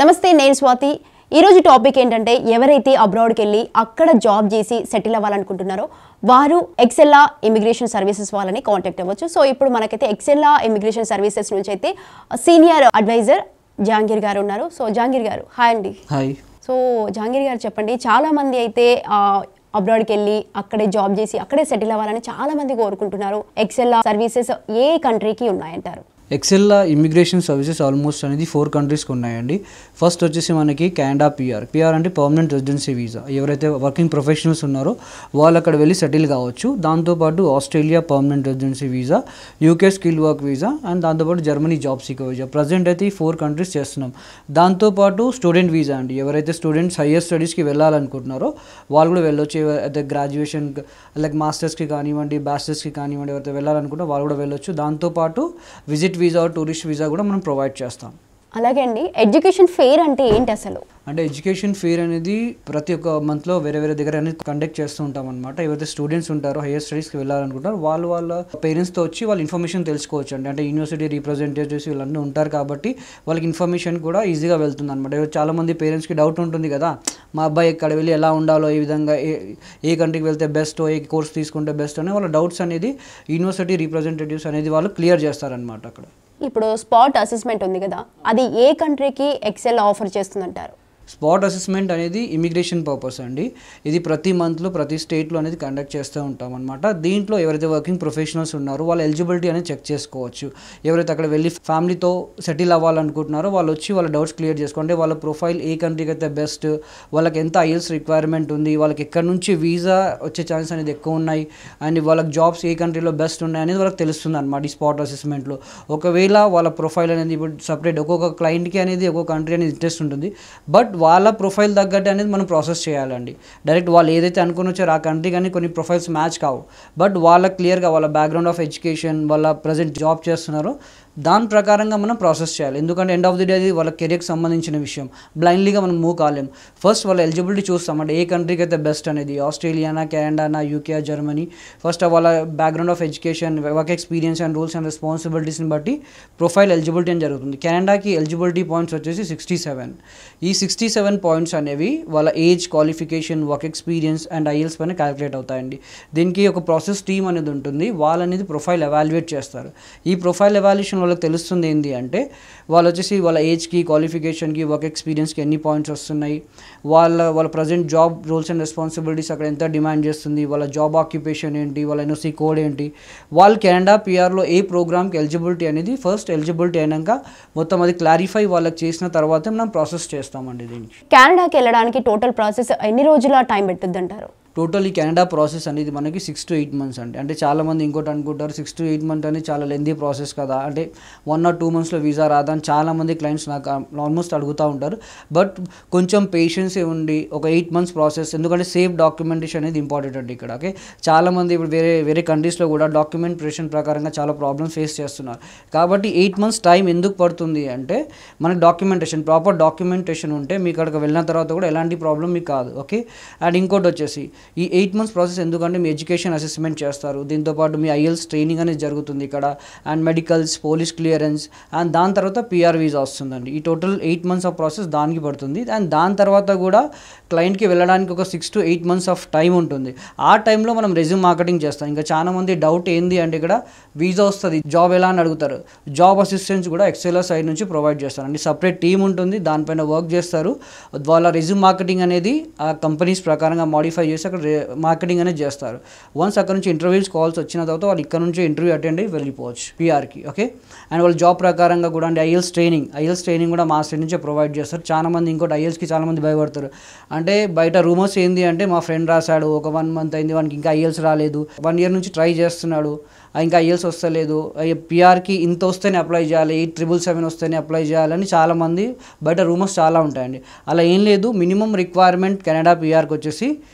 నమస్తే, నేను స్వాతి. ఈరోజు టాపిక్ ఏంటంటే, ఎవరైతే అబ్రాడ్కి వెళ్ళి అక్కడ జాబ్ చేసి సెటిల్ అవ్వాలనుకుంటున్నారో వారు ఎక్సెల్లా ఇమిగ్రేషన్ సర్వీసెస్ వాళ్ళని కాంటాక్ట్ అవ్వచ్చు. సో ఇప్పుడు మనకైతే ఎక్సెల్లా ఇమిగ్రేషన్ సర్వీసెస్ నుంచి అయితే సీనియర్ అడ్వైజర్ జహాంగీర్ గారు ఉన్నారు. సో జహాంగీర్ గారు, హాయ్ అండి. హాయ్. సో జహాంగీర్ గారు చెప్పండి, చాలామంది అయితే అబ్రాడ్కి వెళ్ళి అక్కడే జాబ్ చేసి అక్కడే సెటిల్ అవ్వాలని చాలామంది కోరుకుంటున్నారు. ఎక్సెల్లా సర్వీసెస్ ఏ కంట్రీకి ఉన్నాయంటారు? ఎక్సెల్లా ఇమిగ్రేషన్ సర్వీసెస్ ఆల్మోస్ట్ అనేది 4 కంట్రీస్కి ఉన్నాయండి. ఫస్ట్ వచ్చేసి మనకి కెనడా పిఆర్ అంటే పర్మనెంట్ రెసిడెన్సీ వీసా. ఎవరైతే వర్కింగ్ ప్రొఫెషనల్స్ ఉన్నారో వాళ్ళు అక్కడ వెళ్ళి సెటిల్ కావచ్చు. దాంతోపాటు Australia permanent residency visa, UK skill work visa and దాంతోపాటు Germany job seeker visa. Present అయితే ఈ 4 కంట్రీస్ చేస్తున్నాం. దాంతోపాటు స్టూడెంట్ వీసా అండి. ఎవరైతే స్టూడెంట్స్ హయ్యర్ స్టడీస్కి వెళ్ళాలనుకుంటున్నారో వాళ్ళు కూడా వెళ్ళొచ్చు. అయితే గ్రాడ్యుయేషన్ లైక్ మాస్టర్స్కి కానివ్వండి, బ్యాచిలర్స్కి కానివ్వండి, ఎవరైతే వెళ్ళాలనుకుంటే వాళ్ళు కూడా వెళ్ళొచ్చు. దాంతోపాటు విజిట్ వీసా, టూరిస్ట్ వీసా కూడా మనం ప్రొవైడ్ చేస్తాం. అలాగే అండి, ఎడ్యుకేషన్ ఫెయిర్ అంటే ఏంటి అసలు? అంటే ఎడ్యుకేషన్ ఫెయిర్ అనేది ప్రతి ఒక్క మంత్లో వేరే వేరే దగ్గర అనేది కండక్ట్ చేస్తూ ఉంటాం అనమాట. ఎవరైతే స్టూడెంట్స్ ఉంటారో హైయర్ స్టడీస్కి వెళ్ళాలనుకుంటారో వాళ్ళ పేరెంట్స్తో వచ్చి వాళ్ళ ఇన్ఫర్మేషన్ తెలుసుకోవచ్చు అండి. అంటే యూనివర్సిటీ రిప్రజెంటేటివ్స్ వీళ్ళన్నీ ఉంటారు కాబట్టి వాళ్ళకి ఇన్ఫర్మేషన్ కూడా ఈజీగా వెళ్తుంది అనమాట. చాలామంది పేరెంట్స్కి డౌట్ ఉంటుంది కదా, మా అబ్బాయి ఎక్కడ వెళ్ళి ఎలా ఉండాలో, ఏ విధంగా ఏ కంట్రీకి వెళ్తే బెస్ట్, ఏ కోర్స్ తీసుకుంటే బెస్ట్ అనే వాళ్ళ డౌట్స్ అనేది యూనివర్సిటీ రిప్రజెంటేటివ్స్ అనేది వాళ్ళు క్లియర్ చేస్తారనమాట అక్కడ. ఇప్పుడు స్పాట్ అసెస్మెంట్ ఉంది కదా, అది ఏ కంట్రీకి ఎక్సెల్ ఆఫర్ చేస్తుందంటారు? స్పాట్ అసెస్మెంట్ అనేది ఇమిగ్రేషన్ పర్పస్ అండి. ఇది ప్రతి మంత్లో ప్రతి స్టేట్లో అనేది కండక్ట్ చేస్తూ ఉంటాం అనమాట. దీంట్లో ఎవరైతే వర్కింగ్ ప్రొఫెషనల్స్ ఉన్నారో వాళ్ళ ఎలిజిబిలిటీ అనేది చెక్ చేసుకోవచ్చు. ఎవరైతే అక్కడ వెళ్ళి ఫ్యామిలీతో సెటిల్ అవ్వాలనుకుంటున్నారో వాళ్ళు వచ్చి వాళ్ళ డౌట్స్ క్లియర్ చేసుకోండి. వాళ్ళ ప్రొఫైల్ ఏ కంట్రీకి అయితే బెస్ట్, వాళ్ళకి ఎంత ఐఎల్స్ రిక్వైర్మెంట్ ఉంది, వాళ్ళకి ఎక్కడి నుంచి వీసా వచ్చే ఛాన్స్ అనేది ఎక్కువ ఉన్నాయి అండ్ వాళ్ళకి జాబ్స్ ఏ కంట్రీలో బెస్ట్ ఉన్నాయి అనేది వాళ్ళకి తెలుస్తుంది అనమాట ఈ స్పాట్ అసెస్మెంట్లో. ఒకవేళ వాళ్ళ ప్రొఫైల్ అనేది ఇప్పుడు సపరేట్ ఒక్కొక్క క్లయింట్కి అనేది ఒక్కొక్క కంట్రీ అనేది ఇంట్రెస్ట్ ఉంటుంది. బట్ వాళ్ళ ప్రొఫైల్ తగ్గట్టు అనేది మనం ప్రాసెస్ చేయాలండి. డైరెక్ట్ వాళ్ళు ఏదైతే అనుకుని వచ్చారో ఆ కంట్రీ కానీ కొన్ని ప్రొఫైల్స్ మ్యాచ్ కావు. బట్ వాళ్ళ క్లియర్గా వాళ్ళ బ్యాక్గ్రౌండ్ ఆఫ్ ఎడ్యుకేషన్, వాళ్ళ ప్రజెంట్ జాబ్ చేస్తున్నారో దాని ప్రకారంగా మనం ప్రాసెస్ చేయాలి. ఎందుకంటే ఎండ్ ఆఫ్ ది డే అది వాళ్ళ కెరియర్కి సంబంధించిన విషయం. బ్లైండ్లీగా మనం మూవ్ కాలేము. ఫస్ట్ వాళ్ళ ఎలిజిబిలిటీ చూస్తాం అంటే ఏ కంట్రీకి అయితే బెస్ట్ అనేది, ఆస్ట్రేలియానా, కెనడానా, యూకే, జర్మనీ. ఫస్ట్ వాళ్ళ background of education, work experience and rules and రెస్పాన్సిబిలిటీస్ని బట్టి ప్రొఫైల్ ఎలిజిబిలిటీ అని జరుగుతుంది. కెనడాకి ఎలిజిబిలిటీ పాయింట్స్ వచ్చేసి 67. ఈ 67 పాయింట్స్ అనేవి వాళ్ళ age, qualification, work experience and IELTS పైన క్యాలిక్యులేట్ అవుతాయండి. దీనికి ఒక ప్రాసెస్ టీమ్ అనేది ఉంటుంది. వాళ్ళు అనేది ప్రొఫైల్ ఎవాల్యుయేట్ చేస్తారు. ఈ ప్రొఫైల్ ఎవాల్యుయేషన్ వాళ్ళకి తెలుస్తుంది ఏంటి అంటే వాళ్ళు వచ్చేసి వాళ్ళ ఏజ్కి, క్వాలిఫికేషన్కి, వర్క్ ఎక్స్పీరియన్స్కి ఎన్ని పాయింట్స్ వస్తున్నాయి, వాళ్ళ present job roles and responsibilities అక్కడ ఎంత డిమాండ్ చేస్తుంది, వాళ్ళ జాబ్ ఆక్యుపేషన్ ఏంటి, వాళ్ళ ఎన్ఓసి కోడ్ ఏంటి, వాళ్ళు కెనడా పిఆర్లో ఏ ప్రోగ్రామ్కి ఎలిజిబిలిటీ అనేది ఫస్ట్ ఎలిజిబిలిటీ అయినాక మొత్తం అది క్లారిఫై వాళ్ళకి చేసిన తర్వాత మనం ప్రాసెస్ చేస్తామండి. దీనికి కెనడాకి వెళ్ళడానికి టోటల్ ప్రాసెస్ ఎన్ని రోజుల టైం పడుతుంది అంటారు? టోటల్ ఈ కెనడా ప్రాసెస్ అనేది మనకి 6 to 8 months అండి. అంటే చాలామంది ఇంకోటి అనుకుంటారు 6 to 8 months అనేది చాలా లెందీ ప్రాసెస్ కదా, అంటే 1 or 2 monthsలో వీసా రాదా అని చాలామంది క్లయింట్స్ నాకు ఆల్మోస్ట్ అడుగుతూ ఉంటారు. బట్ కొంచెం పేషెన్స్ ఉండి ఒక 8 months ప్రాసెస్, ఎందుకంటే సేఫ్ డాక్యుమెంటేషన్ అనేది ఇంపార్టెంట్ అండి ఇక్కడ. ఓకే, చాలామంది ఇప్పుడు వేరే కంట్రీస్లో కూడా డాక్యుమెంటేషన్ ప్రకారంగా చాలా ప్రాబ్లమ్స్ ఫేస్ చేస్తున్నారు. కాబట్టి 8 months టైం ఎందుకు పడుతుంది అంటే మనకి ప్రాపర్ డాక్యుమెంటేషన్ ఉంటే మీకు అక్కడికి వెళ్ళిన తర్వాత కూడా ఎలాంటి ప్రాబ్లం మీకు కాదు. ఓకే, అండ్ ఇంకోటి వచ్చేసి ఈ 8 months ప్రాసెస్ ఎందుకంటే మీ ఎడ్యుకేషన్ అసెస్మెంట్ చేస్తారు, దీంతోపాటు మీ ఐఎల్స్ ట్రైనింగ్ అనేది జరుగుతుంది ఇక్కడ, and medicals, police clearance, and దాని తర్వాత పిఆర్ వీసా వస్తుందండి. ఈ టోటల్ 8 months ఆఫ్ ప్రాసెస్ దానికి పడుతుంది. అండ్ దాని తర్వాత కూడా క్లయింట్కి వెళ్ళడానికి ఒక 6 to 8 months ఆఫ్ టైం ఉంటుంది. ఆ టైంలో మనం రెజ్యూమ్ మార్కెటింగ్ చేస్తాం. ఇంకా చాలా మంది డౌట్ ఏంది అంటే ఇక్కడ వీసా వస్తుంది, జాబ్ ఎలా అని అడుగుతారు. జాబ్ అసిస్టెంట్స్ కూడా ఎక్సెల్ సైడ్ నుంచి ప్రొవైడ్ చేస్తారు అండి. సపరేట్ టీం ఉంటుంది, దానిపైన వర్క్ చేస్తారు. వాళ్ళ రెజ్యూమ్ మార్కెటింగ్ అనేది ఆ కంపెనీస్ ప్రకారంగా మాడిఫై చేసి అక్కడ మార్కెటింగ్ అనేది చేస్తారు. వన్స్ అక్కడ నుంచి ఇంటర్వ్యూస్ కాల్స్ వచ్చిన తర్వాత వాళ్ళు ఇక్కడ నుంచి ఇంటర్వ్యూ అటెండ్ అయ్యి వెళ్ళిపోవచ్చు పిఆర్కి. ఓకే, అండ్ వాళ్ళ జాబ్ ప్రకారంగా కూడా అంటే ఐఎల్స్ ట్రైనింగ్ కూడా మా సైడ్ నుంచే ప్రొవైడ్ చేస్తారు. చాలామంది ఇంకోటి ఐఎల్స్కి చాలామంది భయపడతారు. అంటే బయట రూమర్స్ ఏంది అంటే మా ఫ్రెండ్ రాశాడు, ఒక 1 month అయింది, వానికి ఇంకా ఐఎల్స్ రాలేదు, 1 year నుంచి ట్రై చేస్తున్నాడు, ఇంకా ఐఎల్స్ వస్తలేదు, పిఆర్కి ఇంత వస్తేనే అప్లై చేయాలి, 8,777 వస్తేనే అప్లై చేయాలని చాలామంది బయట రూమర్స్ చాలా ఉంటాయండి. అలా ఏం లేదు. మినిమం రిక్వైర్మెంట్ కెనడా పిఆర్కి వచ్చేసి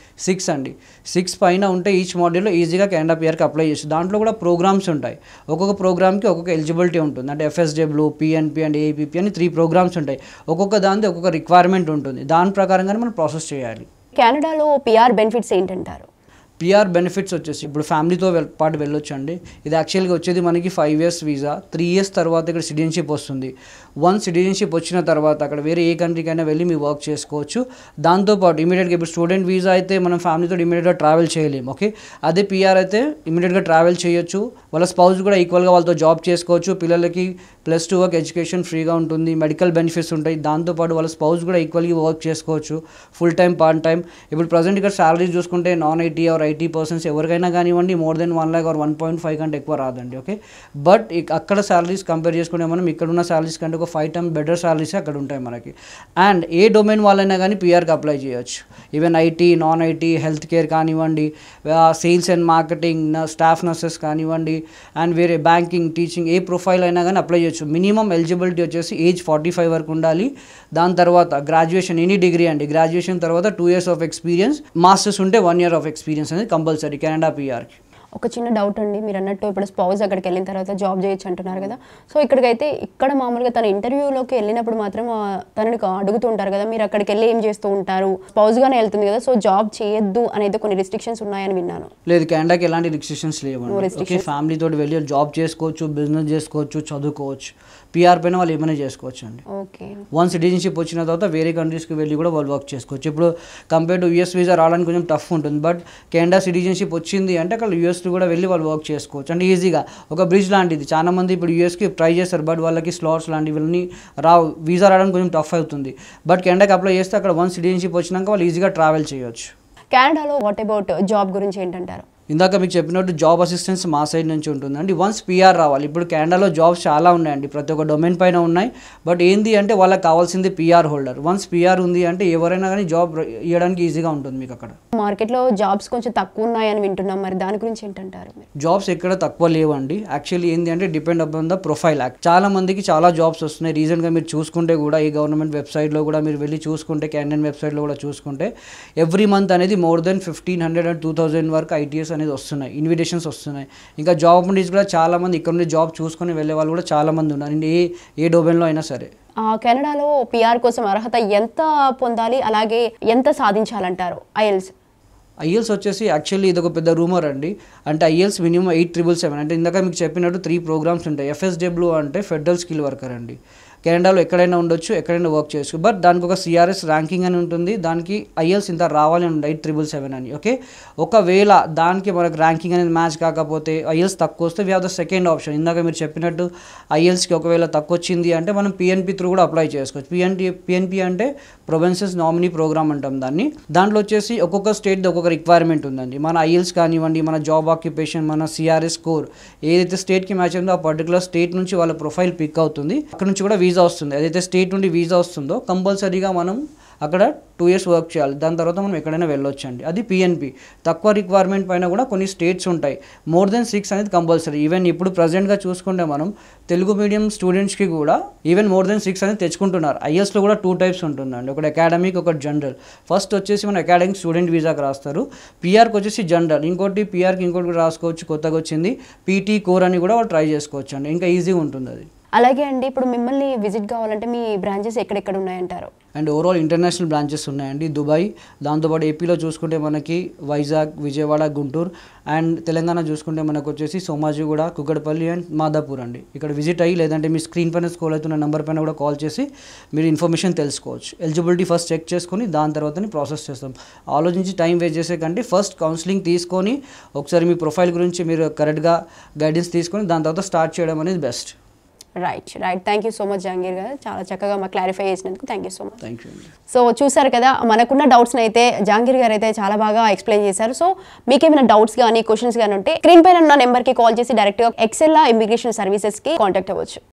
6 అండి. 6 పైన ఉంటే ఈచ్ మాడ్యూల్లో ఈజీగా కెనడా పిఆర్కి అప్లై చేసి, దాంట్లో కూడా ప్రోగ్రామ్స్ ఉంటాయి. ఒక్కొక్క ప్రోగ్రామ్కి ఒక్కొక్క ఎలిజిబిలిటీ ఉంటుంది. అంటే ఎఫ్ఎస్డబ్ల్యూ, పిఎన్పి అండ్ ఏపీపీ అని 3 ప్రోగ్రామ్స్ ఉంటాయి. ఒక్కొక్క దాని ఒక్కొక్క రిక్వైర్మెంట్ ఉంటుంది. దాని ప్రకారంగానే మనం ప్రాసెస్ చేయాలి. కెనడాలో పిఆర్ బెనిఫిట్స్ ఏంటంటారు? పిఆర్ బెనిఫిట్స్ వచ్చేసి ఇప్పుడు ఫ్యామిలీతో పాటు వెళ్ళొచ్చు అండి. ఇది యాక్చువల్గా వచ్చేది మనకి 5 years వీసా, 3 years తర్వాత ఇక్కడ సిటిజన్షిప్ వస్తుంది. వన్స్ సిటిజన్షిప్ వచ్చిన తర్వాత అక్కడ వేరే ఏ కంట్రీకైనా వెళ్ళి మీరు వర్క్ చేసుకోవచ్చు. దాంతోపాటు ఇమీడియట్గా ఇప్పుడు స్టూడెంట్ వీసా అయితే మనం ఫ్యామిలీతో ఇమీడియట్గా ట్రావెల్ చేయలేము. ఓకే, అదే పిఆర్ అయితే ఇమీడియట్గా ట్రావెల్ చేయొచ్చు. వాళ్ళ స్పౌస్ కూడా ఈక్వల్గా వాళ్ళతో జాబ్ చేసుకోవచ్చు. పిల్లలకి +2 వర్క్ ఎడ్యుకేషన్ ఫ్రీగా ఉంటుంది, మెడికల్ బెనిఫిట్స్ ఉంటాయి. దాంతోపాటు వాళ్ళ స్పౌస్ కూడా ఈక్వల్గా వర్క్ చేసుకోవచ్చు, ఫుల్ టైం పార్ట్ టైం. ఇప్పుడు ప్రజెంట్ ఇక్కడ శాలరీస్ చూసుకుంటే non IT or IT persons ఎవరికైనా కానివ్వండి more than 1 lakh or 1.5 కంటే ఎక్కువ రాదండి. ఓకే, బట్ అక్కడ శాలరీస్ కంపేర్ చేసుకుంటే మనం ఇక్కడ ఉన్న శాలరీస్ కంటే ఒక 5 times బెటర్ శాలరీస్ అక్కడ ఉంటాయి మనకి. అండ్ ఏ డొమైన్ వాళ్ళైనా కానీ పిఆర్కి అప్లై చేయొచ్చు. Even IT, non IT, health care కానివ్వండి, sales and marketing, staff nurses కానివ్వండి, అండ్ వేరే బ్యాంకింగ్, టీచింగ్, ఏ ప్రొఫైల్ అయినా కానీ అప్లై చేయొచ్చు. మినిమం ఎలిజిబిలిటీ వచ్చేసి ఏజ్ 45 వరకు ఉండాలి. దాని తర్వాత గ్రాడ్యుయేషన్, ఎనీ డిగ్రీ అండి, గ్రాడ్యుయేషన్ తర్వాత 2 years ఆఫ్ ఎక్స్పీరియన్స్, మాస్టర్స్ ఉంటే 1 year ఆఫ్ ఎక్స్పీరియన్స్ అనేది కంపల్సరీ కెనడా పిఆర్కి. ఒక చిన్న డౌట్ అండి, మీరు అన్నట్టు ఇప్పుడు స్పౌస్ అక్కడికి వెళ్ళిన తర్వాత జాబ్ చేయొచ్చు అంటున్నారు కదా. సో ఇక్కడికైతే ఇక్కడ మామూలుగా తన ఇంటర్వ్యూలోకి వెళ్ళినప్పుడు మాత్రం తనని అడుగుతూ ఉంటారు కదా, మీరు అక్కడికి వెళ్ళి ఏం చేస్తూ ఉంటారు, స్పౌస్గానే వెళ్తుంది కదా, సో జాబ్ చేయొద్దు అనేది కొన్ని రిస్ట్రిక్షన్స్ ఉన్నాయని విన్నాను. లేదు, కెనడాకి ఎలాంటి రిస్ట్రిక్షన్స్ లేవండి. ఓకే, ఫ్యామిలీ తోటి వెళ్ళి జాబ్ చేసుకోవచ్చు, బిజినెస్ చేసుకోవచ్చు, చదువుకోవచ్చు. పిఆర్ పైన వాళ్ళు ఏమైనా చేసుకోవచ్చు అండి. ఓకే, వన్ సిటిజన్షిప్ వచ్చిన తర్వాత వేరే కంట్రీస్కి వెళ్ళి కూడా వాళ్ళు వర్క్ చేసుకోవచ్చు. ఇప్పుడు కంపేర్ టు యూఎస్ వీసా రావడానికి కొంచెం టఫ్ ఉంటుంది, బట్ కెనడా సిటిజన్షిప్ వచ్చింది అంటే అక్కడ యూఎస్లో కూడా వెళ్ళి వాళ్ళు వర్క్ చేసుకోవచ్చు. అంటే ఈజీగా ఒక బ్రిడ్జ్ లాంటిది. చాలా మంది ఇప్పుడు యూఎస్కి ట్రై చేస్తారు, బట్ వాళ్ళకి స్లాట్స్ లాంటివి రావు, వీసా రావడానికి కొంచెం టఫ్ అవుతుంది. బట్ కెనడాకి అప్లై చేస్తే అక్కడ వన్ సిటిజన్షిప్ వచ్చినాక వాళ్ళు ఈజీగా ట్రావెల్ చేయొచ్చు. కెనడాలో వాట్ అబౌట్ జాబ్ గురించి ఏంటంటారు? ఇందాక మీకు చెప్పినట్టు జాబ్ అసిస్టెన్స్ మా సైడ్ నుంచి ఉంటుందండి. వన్స్ పిఆర్ రావాలి. ఇప్పుడు కెనడాలో జాబ్స్ చాలా ఉన్నాయండి, ప్రతి ఒక్క డొమైన్ పైన ఉన్నాయి. బట్ ఏంది అంటే వాళ్ళకి కావాల్సింది పిఆర్ హోల్డర్. వన్స్ పిఆర్ ఉంది అంటే ఎవరైనా కానీ జాబ్ ఇవ్వడానికి ఈజీగా ఉంటుంది మీకు. అక్కడ మార్కెట్లో జాబ్స్ కొంచెం తక్కువ ఉన్నాయని వింటున్నాం, మరి దాని గురించి ఏంటంటారు? జాబ్స్ ఎక్కడ తక్కువ లేవండి. యాక్చువల్లీ ఏంటి అంటే డిపెండ్ అపాన్ ద ప్రొఫైల్. చాలా మందికి చాలా జాబ్స్ వస్తున్నాయి. రీసెంట్గా మీరు చూసుకుంటే కూడా ఈ గవర్నమెంట్ వెబ్సైట్లో కూడా మీరు వెళ్ళి చూసుకుంటే, కెనడియన్ వెబ్సైట్లో కూడా చూసుకుంటే ఎవ్రీ మంత్ అనేది more than 1,500 and 2,000 వరకు ఐటీఎస్ అనేది వస్తున్నాయి, ఇన్విటేషన్స్ వస్తున్నాయి. ఇంకా జాబ్ ఆపర్చునిటీస్ కూడా చాలా మంది ఇక్కడ నుండి జాబ్ చూసుకొని వెళ్ళే వాళ్ళు కూడా చాలా మంది ఉన్నారు, ఏ డొమైన్లో అయినా సరే. కెనడాలో పిఆర్ కోసం అర్హత ఎంత పొందాలి, అలాగే ఎంత సాధించాలంటారు? ఐఎల్స్ వచ్చేసి యాక్చువల్లీ ఇది ఒక పెద్ద రూమర్ అండి. అంటే ఐఎల్స్ మినిమం 8,777. అంటే ఇందాక మీకు చెప్పినట్టు 3 programs ఉంటాయి. FSW అంటే ఫెడరల్ స్కిల్ వర్కర్ అండి. కెనడాలో ఎక్కడైనా ఉండొచ్చు, ఎక్కడైనా వర్క్ చేయొచ్చు. బట్ దానికి ఒక సిఆర్ఎస్ ర్యాంకింగ్ అని ఉంటుంది, దానికి ఐఎల్స్ ఇంత రావాలి అని ఉంటుంది, 8,777 అని. ఓకే, ఒకవేళ దానికి మనకు ర్యాంకింగ్ అనేది మ్యాచ్ కాకపోతే, ఐఎల్స్ తక్కువ వస్తే we have the second option. ఇందాక మీరు చెప్పినట్టు ఐఎల్స్కి ఒకవేళ తక్కువ వచ్చింది అంటే మనం పిఎన్పి త్రూ కూడా అప్లై చేసుకోవచ్చు. పిఎన్పి అంటే ప్రొవిన్సెస్ నామినీ ప్రోగ్రామ్ అంటాం దాన్ని. దాంట్లో వచ్చేసి ఒక్కొక్క స్టేట్ ఒక్కొక్క రిక్వైర్మెంట్ ఉందండి. మన ఐఎల్స్ కానివ్వండి, మన జాబ్ ఆక్యుపేషన్, మన సిఆర్ఎస్ స్కోర్ ఏదైతే స్టేట్కి మ్యాచ్ ఉందో ఆ పర్టికులర్ స్టేట్ నుంచి వాళ్ళ ప్రొఫైల్ పిక్ అవుతుంది. అక్కడ నుంచి కూడా వీసా వస్తుంది. ఏదైతే స్టేట్ నుండి వీసా వస్తుందో కంపల్సరీగా మనం అక్కడ 2 years వర్క్ చేయాలి. దాని తర్వాత మనం ఎక్కడైనా వెళ్ళొచ్చు అండి. అది పిఎన్పి. తక్కువ రిక్వైర్మెంట్ పైన కూడా కొన్ని స్టేట్స్ ఉంటాయి, more than 6 అనేది కంపల్సరీ. ఈవెన్ ఇప్పుడు ప్రజెంట్గా చూసుకుంటే మనం తెలుగు మీడియం స్టూడెంట్స్కి కూడా ఈవెన్ more than 6 అనేది తెచ్చుకుంటున్నారు. ఐఎల్స్లో కూడా 2 types ఉంటుందండి, ఒకటి అకాడమిక్, ఒకటి జనరల్. ఫస్ట్ వచ్చేసి మన అకాడమిక్ స్టూడెంట్ వీసాకి రాస్తారు, పిఆర్కి వచ్చేసి జనరల్. ఇంకోటి పిఆర్కి ఇంకోటి కూడా రాసుకోవచ్చు, కొత్తగా వచ్చింది పీటీ కోర్ అని కూడా వాళ్ళు ట్రై చేసుకోవచ్చు అండి. ఇంకా ఈజీగా ఉంటుంది అది. అలాగే అండి, ఇప్పుడు మిమ్మల్ని విజిట్ కావాలంటే మీ బ్రాంచెస్ ఎక్కడెక్కడ ఉన్నాయంటారు? అండ్ ఓవరాల్ ఇంటర్నేషనల్ బ్రాంచెస్ ఉన్నాయండి, దుబాయ్, దాంతోపాటు ఏపీలో చూసుకుంటే మనకి వైజాగ్, విజయవాడ, గుంటూరు. అండ్ తెలంగాణ చూసుకుంటే మనకు వచ్చేసి సోమాజిగూడ, కుకట్పల్లి అండ్ మాదాపూర్ అండి. ఇక్కడ విజిట్ అయ్యి లేదంటే మీ స్క్రీన్ పైన స్క్రోల్ అవుతున్న నెంబర్ పైన కూడా కాల్ చేసి మీరు ఇన్ఫర్మేషన్ తెలుసుకోవచ్చు. ఎలిజిబిలిటీ ఫస్ట్ చెక్ చేసుకొని దాని తర్వాతనే ప్రాసెస్ చేస్తాం. ఆలోచించి టైం వేస్ట్ చేసే కంటే ఫస్ట్ కౌన్సిలింగ్ తీసుకొని ఒకసారి మీ ప్రొఫైల్ గురించి మీరు కరెక్ట్గా గైడెన్స్ తీసుకొని దాని తర్వాత స్టార్ట్ చేయడం అనేది best. Right. Thank you so much Jahangir గారు, చాలా చక్కగా మాకు క్లారిఫై చేసినందుకు thank you so much. Thank you. So చూసారు కదా, మనకున్న డౌట్స్ని అయితే జహాంగీర్ గారు అయితే చాలా బాగా ఎక్స్ప్లెయిన్ చేశారు. సో మీకేమైనా డౌట్స్ కానీ క్వశ్చన్స్ కానీ ఉంటే స్క్రీన్ పైన ఉన్న నెంబర్కి కాల్ చేసి డైరెక్ట్గా ఎక్సెల్లా ఇమిగ్రేషన్ సర్వీసెస్కి కాంటాక్ట్ అవ్వచ్చు.